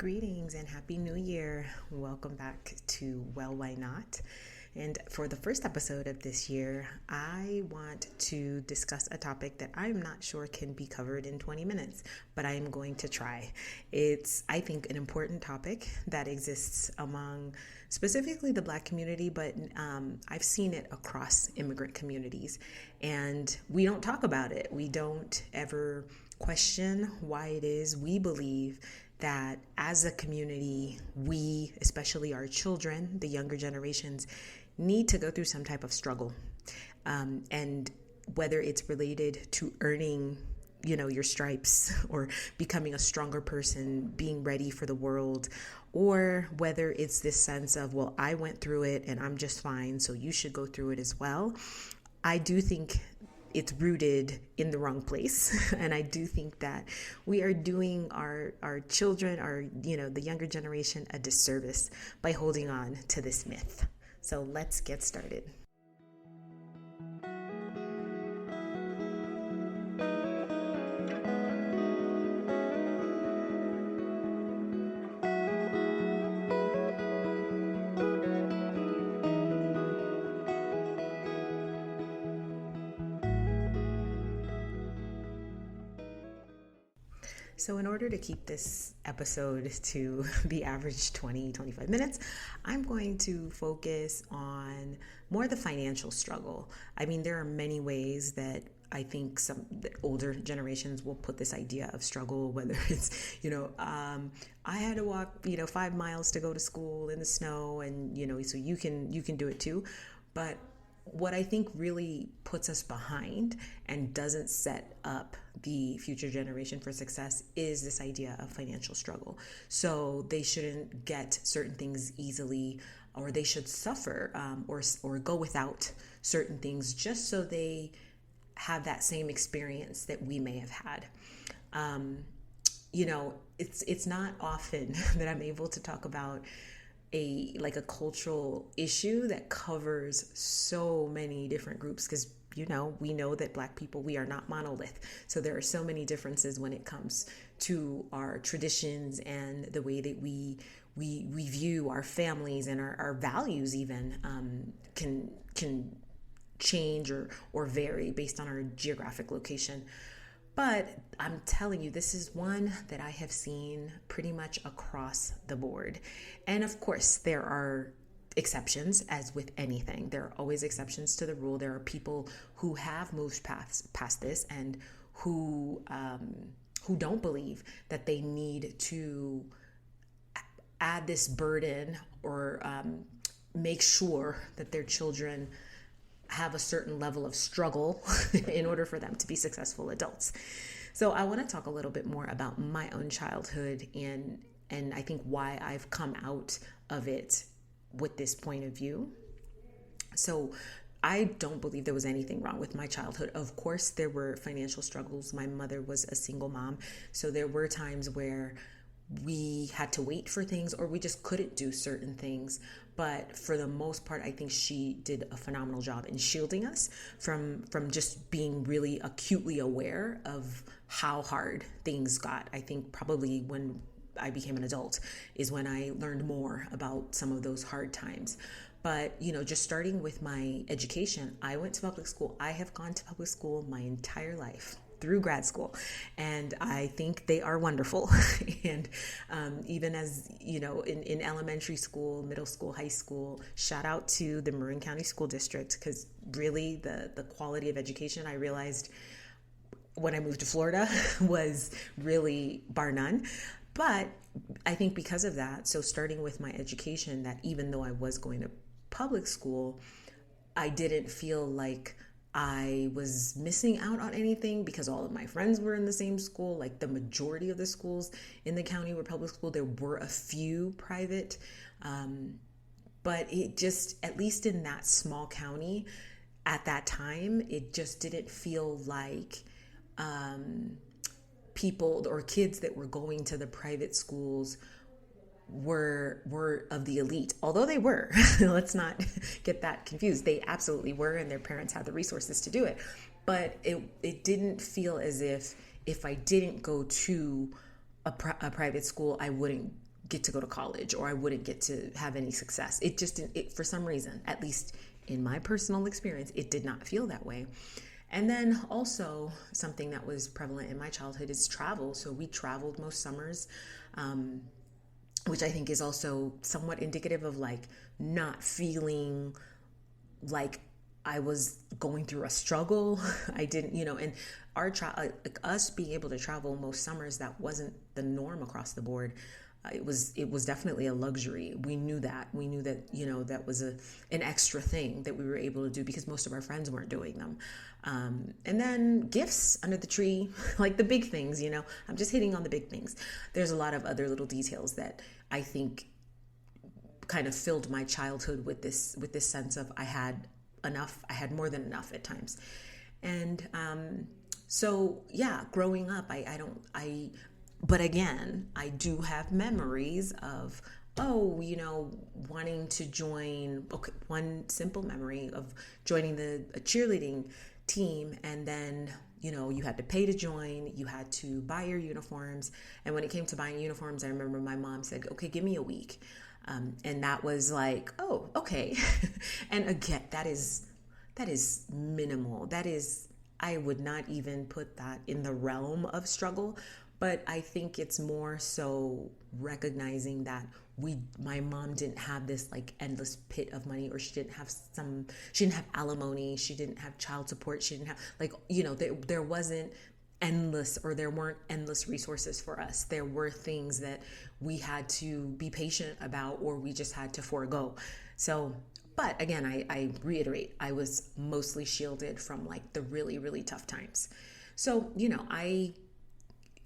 Greetings and Happy New Year. Welcome back to Well, Why Not? And for the first episode of this year, I want to discuss a topic that I'm not sure can be covered in 20 minutes, but I am going to try. It's, I think, an important topic that exists among specifically the Black community, but I've seen it across immigrant communities. And we don't talk about it. We don't ever question why it is we believe that as a community, we, especially our children, the younger generations, need to go through some type of struggle. And whether it's related to earning, your stripes or becoming a stronger person, being ready for the world, or whether it's this sense of, well, I went through it and I'm just fine, so you should go through it as well. I do think it's rooted in the wrong place. And I do think that we are doing our children, the younger generation, a disservice by holding on to this myth. So let's get started. So in order to keep this episode to the average 20-25 minutes, I'm going to focus on more the financial struggle. I mean, there are many ways that I think some older generations will put this idea of struggle, whether it's, I had to walk, 5 miles to go to school in the snow, and, so you can do it too. But what I think really puts us behind and doesn't set up the future generation for success is this idea of financial struggle. So they shouldn't get certain things easily, or they should suffer or go without certain things just so they have that same experience that we may have had. It's not often that I'm able to talk about a cultural issue that covers so many different groups, because we know that Black people, we are not monolith. So there are so many differences when it comes to our traditions and the way that we view our families, and our values even can change or vary based on our geographic location. But I'm telling you, this is one that I have seen pretty much across the board. And of course, there are exceptions, as with anything. There are always exceptions to the rule. There are people who have moved past this, and who don't believe that they need to add this burden or make sure that their children have a certain level of struggle in order for them to be successful adults. So I want to talk a little bit more about my own childhood and I think why I've come out of it with this point of view. So I don't believe there was anything wrong with my childhood. Of course, there were financial struggles. My mother was a single mom, so there were times where we had to wait for things, or we just couldn't do certain things. But for the most part, I think she did a phenomenal job in shielding us from just being really acutely aware of how hard things got. I think probably when I became an adult is when I learned more about some of those hard times. But, just starting with my education, I went to public school. I have gone to public school my entire life, through grad school, and I think they are wonderful. And even as in elementary school, middle school, high school, shout out to the Marin County School District, because really the quality of education, I realized when I moved to Florida, was really bar none. But I think because of that, so starting with my education, that even though I was going to public school, I didn't feel like I was missing out on anything, because all of my friends were in the same school. Like the majority of the schools in the county were public school. There were a few private, but it just, at least in that small county at that time, it just didn't feel like people or kids that were going to the private schools were of the elite, although they were. Let's not get that confused. They absolutely were, and their parents had the resources to do it. But it didn't feel as if I didn't go to a private school, I wouldn't get to go to college, or I wouldn't get to have any success. It just didn't, for some reason, at least in my personal experience, it did not feel that way. And then also something that was prevalent in my childhood is travel. So we traveled most summers, which I think is also somewhat indicative of like not feeling like I was going through a struggle. I didn't, and like us being able to travel most summers, that wasn't the norm across the board. It was definitely a luxury. We knew that. That was an extra thing that we were able to do because most of our friends weren't doing them. And then gifts under the tree, like the big things, I'm just hitting on the big things. There's a lot of other little details that I think kind of filled my childhood with this sense of I had enough. I had more than enough at times. And so yeah, growing up, but again, I do have memories of, wanting to join, one simple memory of joining a cheerleading team, and then, you had to pay to join, you had to buy your uniforms. And when it came to buying uniforms, I remember my mom said, okay, give me a week. And that was like, oh, okay. And again, that is minimal. I would not even put that in the realm of struggle, but I think it's more so recognizing that my mom didn't have this like endless pit of money, or she didn't have alimony, she didn't have child support, she didn't have there wasn't endless, or there weren't endless resources for us. There were things that we had to be patient about, or we just had to forego. So, but again, I reiterate, I was mostly shielded from like the really, really tough times. So,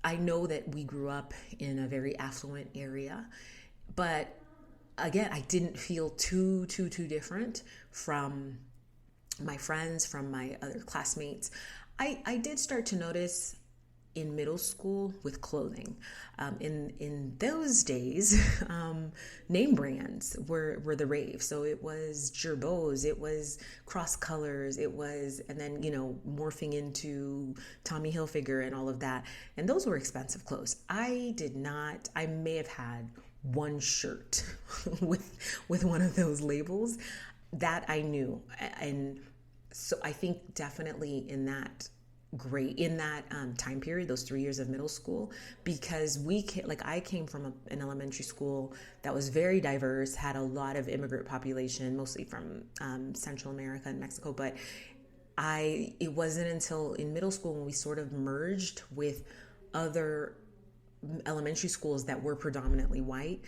I know that we grew up in a very affluent area, but again, I didn't feel too different from my friends, from my other classmates. I did start to notice in middle school with clothing. In those days, name brands were the rave. So it was Girbauds, it was Cross Colors, and then, morphing into Tommy Hilfiger and all of that. And those were expensive clothes. I may have had one shirt with one of those labels that I knew. And so I think definitely in that time period, those 3 years of middle school, because I came from an elementary school that was very diverse, had a lot of immigrant population, mostly from Central America and Mexico. But it wasn't until in middle school when we sort of merged with other elementary schools that were predominantly white.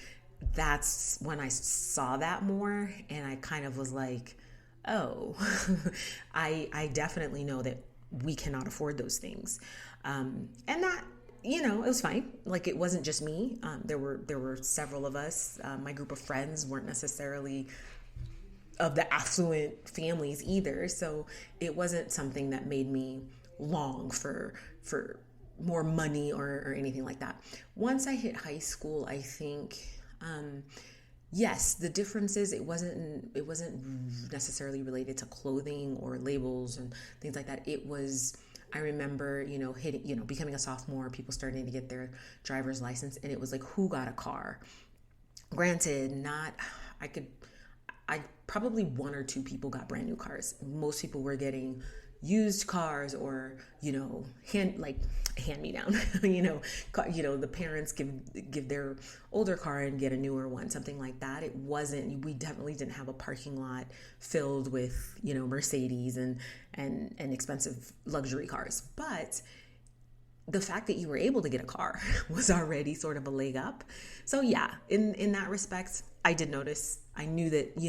That's when I saw that more, and I kind of was like, oh, I definitely know that we cannot afford those things. And that, it was fine. Like, it wasn't just me. There were several of us. My group of friends weren't necessarily of the affluent families either. So it wasn't something that made me long for more money or anything like that. Once I hit high school, I think, yes, the difference is it wasn't necessarily related to clothing or labels and things like that. It was, I remember, becoming a sophomore, people starting to get their driver's license, and it was like, who got a car? Granted, probably one or two people got brand new cars. Most people were getting used cars, or hand me down. The parents give their older car and get a newer one, something like that. We definitely didn't have a parking lot filled with Mercedes and expensive luxury cars. But the fact that you were able to get a car was already sort of a leg up. So yeah, in that respect, I did notice. I knew that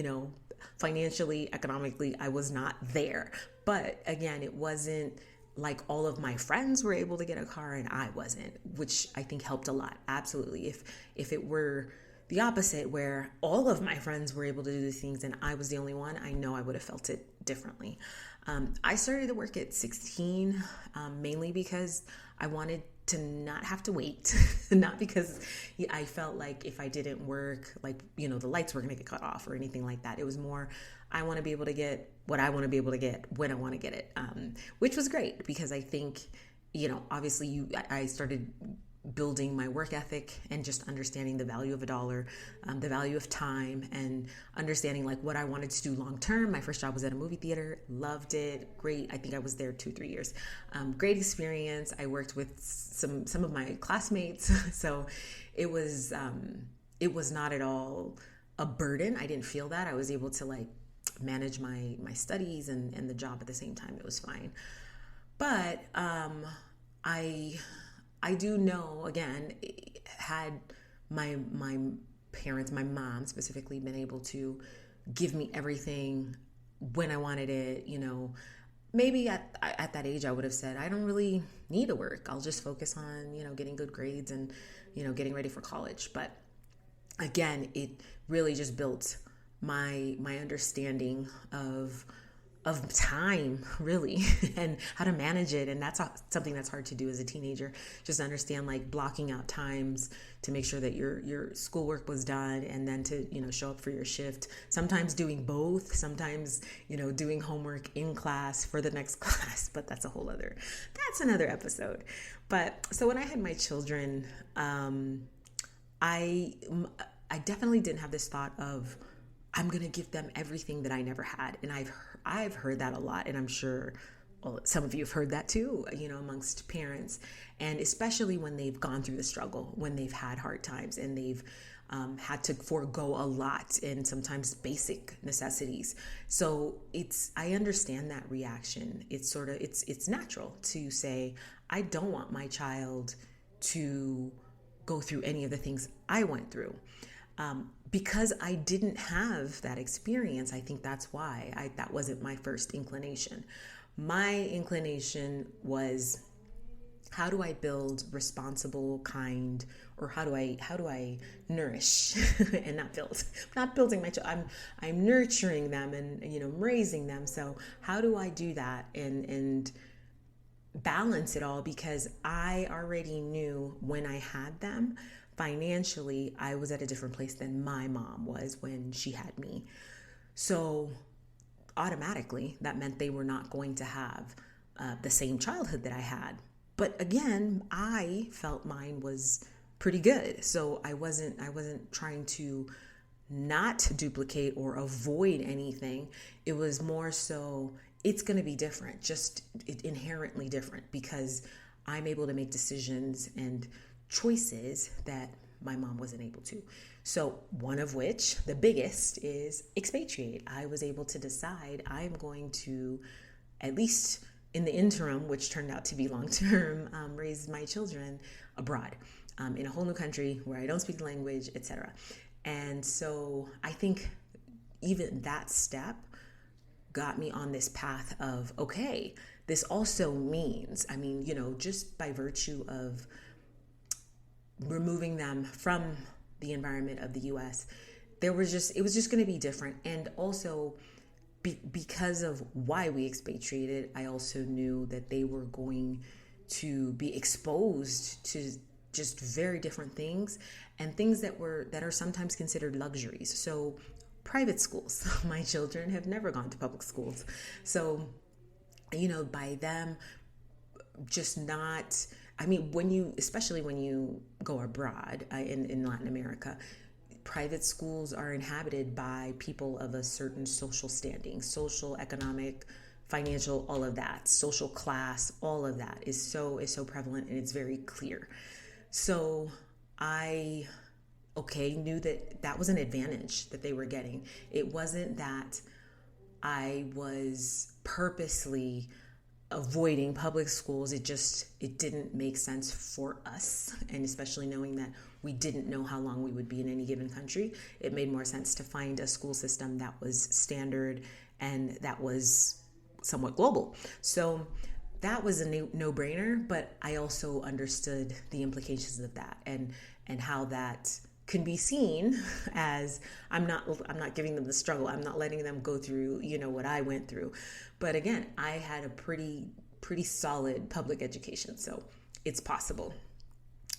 financially, economically, I was not there. But again, it wasn't like all of my friends were able to get a car and I wasn't, which I think helped a lot. Absolutely. If it were the opposite, where all of my friends were able to do these things and I was the only one, I know I would have felt it differently. I started to work at 16, mainly because I wanted to not have to wait, not because I felt like if I didn't work, the lights were going to get cut off or anything like that. It was more, I want to be able to get what I want to be able to get when I want to get it, which was great because I think, obviously I started building my work ethic and just understanding the value of a dollar, the value of time, and understanding like what I wanted to do long term. My first job was at a movie theater, loved it, great. I think I was there 2-3 years. Great experience. I worked with some of my classmates, so it was not at all a burden. I didn't feel that. I was able to like manage my studies and the job at the same time. It was fine. But I do know, again, had my parents, my mom specifically, been able to give me everything when I wanted it, maybe at that age I would have said, I don't really need to work. I'll just focus on, getting good grades and, getting ready for college. But again, it really just built my understanding of time, really, and how to manage it. And that's something that's hard to do as a teenager. Just understand like blocking out times to make sure that your schoolwork was done, and then to show up for your shift. Sometimes doing both. Sometimes doing homework in class for the next class. But that's another episode. But so when I had my children, I definitely didn't have this thought of I'm going to give them everything that I never had. And I've heard that a lot, and I'm sure some of you have heard that too, amongst parents, and especially when they've gone through the struggle, when they've had hard times and they've had to forego a lot and sometimes basic necessities. So I understand that reaction. It's natural to say, I don't want my child to go through any of the things I went through. Because I didn't have that experience, I think that's why that wasn't my first inclination. My inclination was, how do I build responsible, kind, or how do I nourish and not build? I'm not building my child. I'm nurturing them and raising them. So how do I do that and balance it all? Because I already knew when I had them, financially, I was at a different place than my mom was when she had me. So automatically, that meant they were not going to have the same childhood that I had. But again, I felt mine was pretty good. So I wasn't trying to not duplicate or avoid anything. It was more so, it's going to be different, just inherently different, because I'm able to make decisions and choices that my mom wasn't able to. So one of which, the biggest, is expatriate. I was able to decide I'm going to, at least in the interim, which turned out to be long term, raise my children abroad, in a whole new country where I don't speak the language, etc. And so I think even that step got me on this path of, okay, this also means, just by virtue of removing them from the environment of the US, it was just going to be different. And also because of why we expatriated, I also knew that they were going to be exposed to just very different things, and things that are sometimes considered luxuries. So private schools, my children have never gone to public schools. So, by them just not, especially when you go abroad in Latin America, private schools are inhabited by people of a certain social standing, social, economic, financial, all of that, social class, all of that is so prevalent, and it's very clear. So I knew that was an advantage that they were getting. It wasn't that I was purposely avoiding public schools. It didn't make sense for us, and especially knowing that we didn't know how long we would be in any given country, it made more sense to find a school system that was standard and that was somewhat global. So that was a no-brainer, but I also understood the implications of that and how that can be seen as I'm not giving them the struggle. I'm not letting them go through, what I went through. But again, I had a pretty solid public education, so it's possible.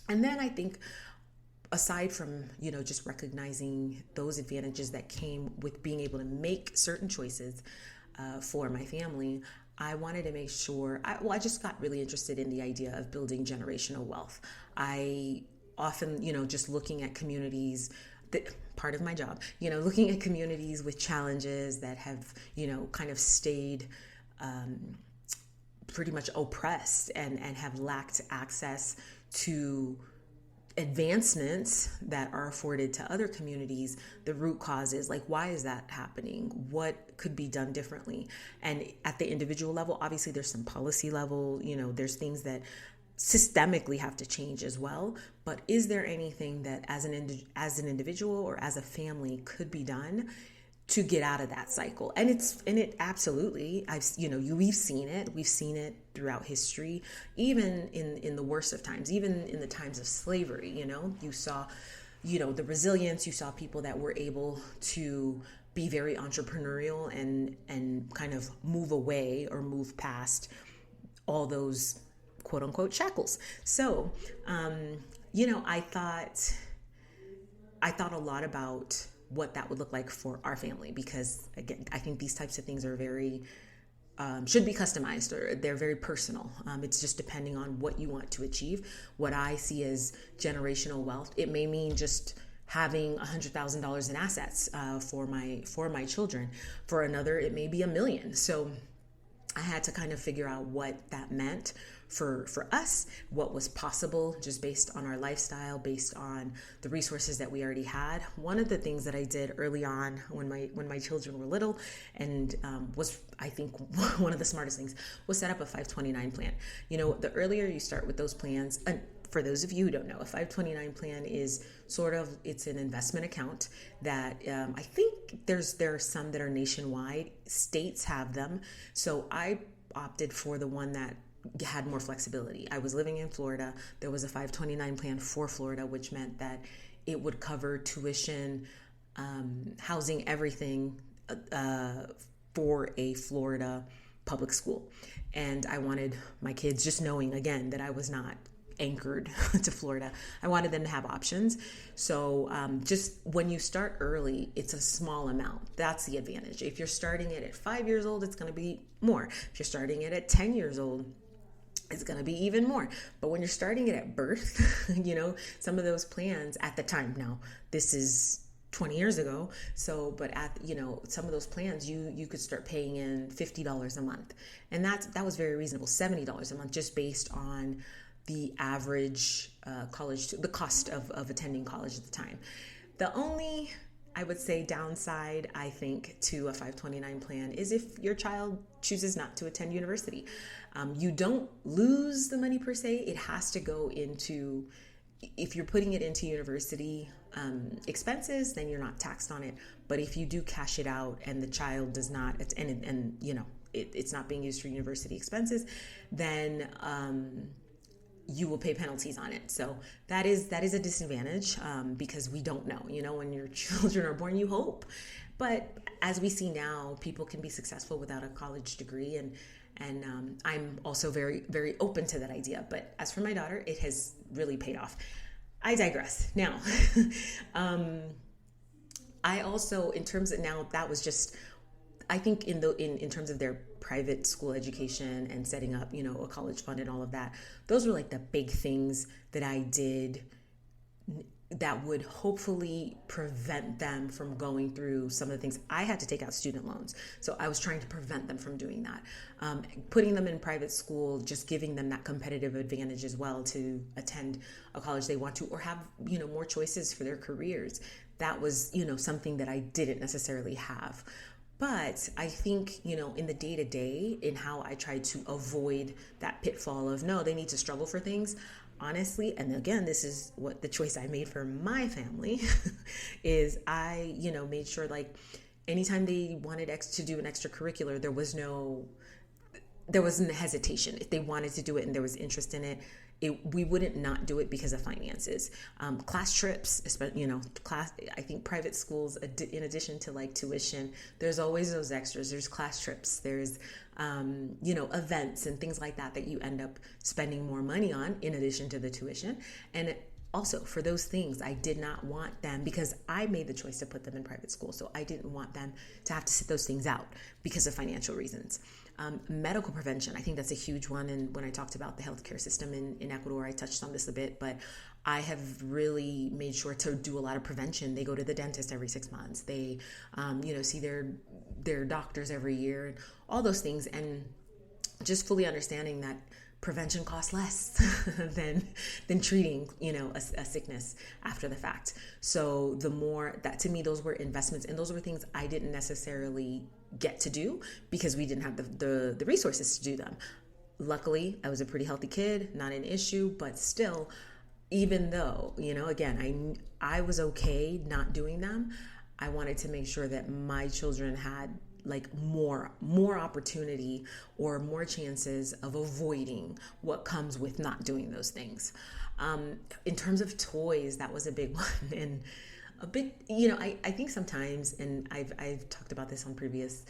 And then I think, aside from, just recognizing those advantages that came with being able to make certain choices for my family, I wanted to make sure, I just got really interested in the idea of building generational wealth. I often, just looking at communities, that part of my job, looking at communities with challenges that have, kind of stayed pretty much oppressed and have lacked access to advancements that are afforded to other communities, the root causes, like why is that happening? What could be done differently? And at the individual level, obviously there's some policy level, there's things that systemically have to change as well. But is there anything that as an individual or as a family could be done to get out of that cycle? And it absolutely, we've seen it throughout history, even in the worst of times, even in the times of slavery. You saw, the resilience. You saw people that were able to be very entrepreneurial and kind of move away or move past all those quote unquote shackles. So, I thought a lot about what that would look like for our family, because again, I think these types of things are very should be customized, or they're very personal. It's just depending on what you want to achieve. What I see as generational wealth, it may mean just having $100,000 in assets for my children. For another, it may be $1 million. So I had to kind of figure out what that meant for us, what was possible just based on our lifestyle, based on the resources that we already had. One of the things that I did early on when my children were little, and was, I think, one of the smartest things, was set up a 529 plan. The earlier you start with those plans, and for those of you who don't know, a 529 plan is it's an investment account that I think there are some that are nationwide. States have them. So I opted for the one that had more flexibility. I was living in Florida. There was a 529 plan for Florida, which meant that it would cover tuition, housing, everything for a Florida public school. And I wanted my kids, just knowing again that I was not anchored to Florida, I wanted them to have options. So just when you start early, it's a small amount. That's the advantage. If you're starting it at 5 years old, it's going to be more. If you're starting it at 10 years old, it's going to be even more. But when you're starting it at birth, some of those plans at the time, now this is 20 years ago. So, but at, some of those plans, you could start paying in $50 a month. And that was very reasonable, $70 a month, just based on the average college, the cost of attending college at the time. The only, I would say, downside, I think, to a 529 plan is if your child chooses not to attend university. You don't lose the money per se. It has to go into, if you're putting it into university expenses, then you're not taxed on it. But if you do cash it out and the child does not, it's not being used for university expenses, then you will pay penalties on it. So that is a disadvantage because we don't know, when your children are born, you hope. But as we see now, people can be successful without a college degree. And I'm also very, very open to that idea. But as for my daughter, it has really paid off. I digress. Now, I also, in terms of now, that was just, I think in terms of their private school education and setting up, a college fund and all of that, those were like the big things that I did that would hopefully prevent them from going through some of the things. I had to take out student loans. So I was trying to prevent them from doing that. Putting them in private school, just giving them that competitive advantage as well to attend a college they want to, or have, more choices for their careers. That was, something that I didn't necessarily have. But I think, in the day-to-day, in how I tried to avoid that pitfall of, no, they need to struggle for things, honestly, and again, this is what the choice I made for my family, is I, made sure, like, anytime they wanted to do an extracurricular, there wasn't hesitation. If they wanted to do it and there was interest in it, we wouldn't not do it because of finances. Class trips, I think private schools, in addition to like tuition, there's always those extras. There's class trips, there's, events and things like that you end up spending more money on in addition to the tuition. And also for those things, I did not want them, because I made the choice to put them in private school. So I didn't want them to have to sit those things out because of financial reasons. Medical prevention, I think that's a huge one. And when I talked about the healthcare system in Ecuador, I touched on this a bit, but I have really made sure to do a lot of prevention. They go to the dentist every 6 months. They, see their doctors every year, and all those things. And just fully understanding that prevention costs less than treating, a sickness after the fact. So the more that, to me, those were investments, and those were things I didn't necessarily get to do because we didn't have the resources to do them. Luckily, I was a pretty healthy kid, not an issue, but still, even though, again, I was okay not doing them, I wanted to make sure that my children had like more opportunity or more chances of avoiding what comes with not doing those things. In terms of toys, that was a big one. And a big, I think sometimes, and I've talked about this on previous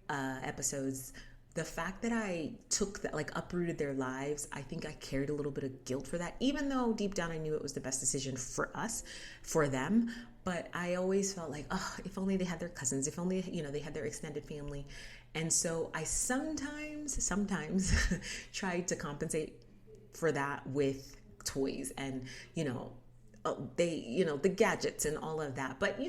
episodes, the fact that I took that, like, uprooted their lives, I think I carried a little bit of guilt for that, even though deep down I knew it was the best decision for us, for them. But I always felt like, oh, if only they had their cousins, if only, they had their extended family. And so I sometimes tried to compensate for that with toys and, the gadgets and all of that. But,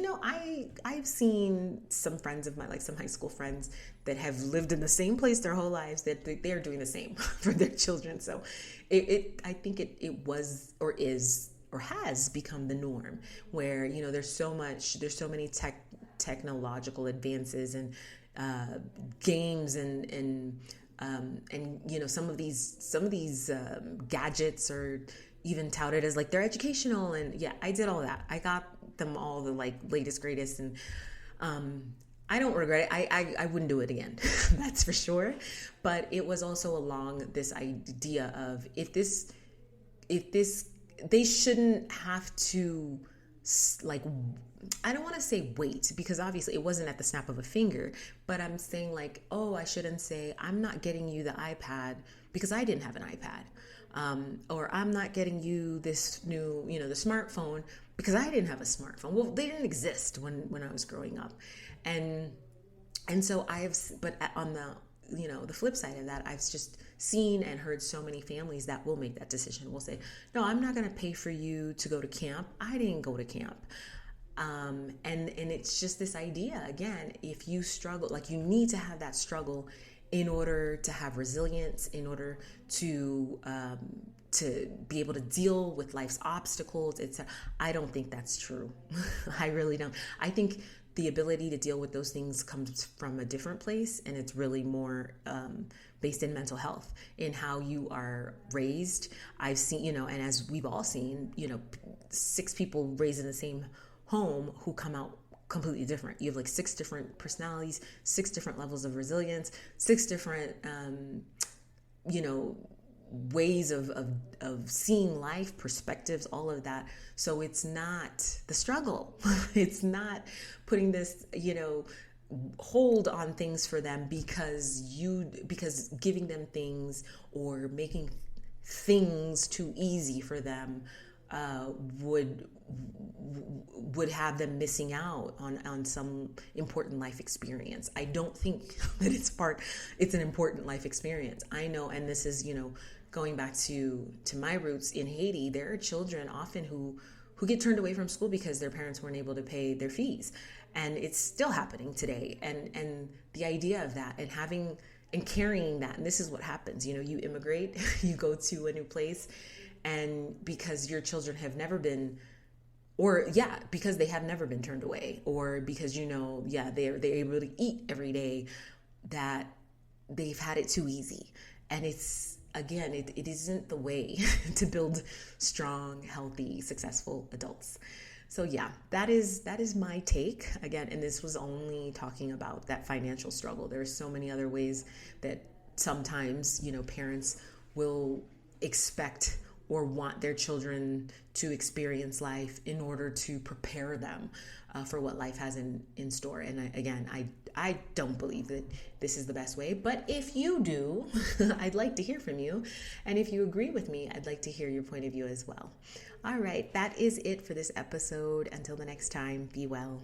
I've seen some friends of mine, like some high school friends that have lived in the same place their whole lives, that they're doing the same for their children. So I think it was or is or has become the norm where, there's so many technological advances and games and some of these gadgets are even touted as like they're educational. And yeah, I did all that. I got them all the like latest, greatest, and I don't regret it. I wouldn't do it again. That's for sure. But it was also along this idea of if this, they shouldn't have to, like, I don't want to say wait, because obviously it wasn't at the snap of a finger, but I'm saying like, oh, I shouldn't say I'm not getting you the iPad because I didn't have an iPad. Or I'm not getting you this new, the smartphone because I didn't have a smartphone. Well, they didn't exist when I was growing up. And so but on the flip side of that, I've just seen and heard so many families that will make that decision. Will say, no, I'm not going to pay for you to go to camp. I didn't go to camp. And it's just this idea, again, if you struggle, like, you need to have that struggle in order to have resilience, in order to be able to deal with life's obstacles. I don't think that's true. I really don't. I think the ability to deal with those things comes from a different place, and it's really more based in mental health, in how you are raised. I've seen, and as we've all seen, 6 people raised in the same home who come out completely different. You have like 6 different personalities, 6 different levels of resilience, 6 different, ways of seeing life, perspectives, all of that. So it's not the struggle. It's not putting this, hold on things for them because giving them things or making things too easy for them would have them missing out on some important life experience. I don't think that it's an important life experience. I know, and this is, going back to my roots in Haiti, there are children often who get turned away from school because their parents weren't able to pay their fees. And it's still happening today. And the idea of that and having and carrying that, and this is what happens, you immigrate, you go to a new place, and because your children have never been, because they have never been turned away, or because, they're able to eat every day, that they've had it too easy. And it's, again, it isn't the way to build strong, healthy, successful adults. So yeah, that is my take. Again, and this was only talking about that financial struggle. There are so many other ways that sometimes, parents will expect or want their children to experience life in order to prepare them for what life has in store. And I don't believe that this is the best way, but if you do, I'd like to hear from you. And if you agree with me, I'd like to hear your point of view as well. All right, that is it for this episode. Until the next time, be well.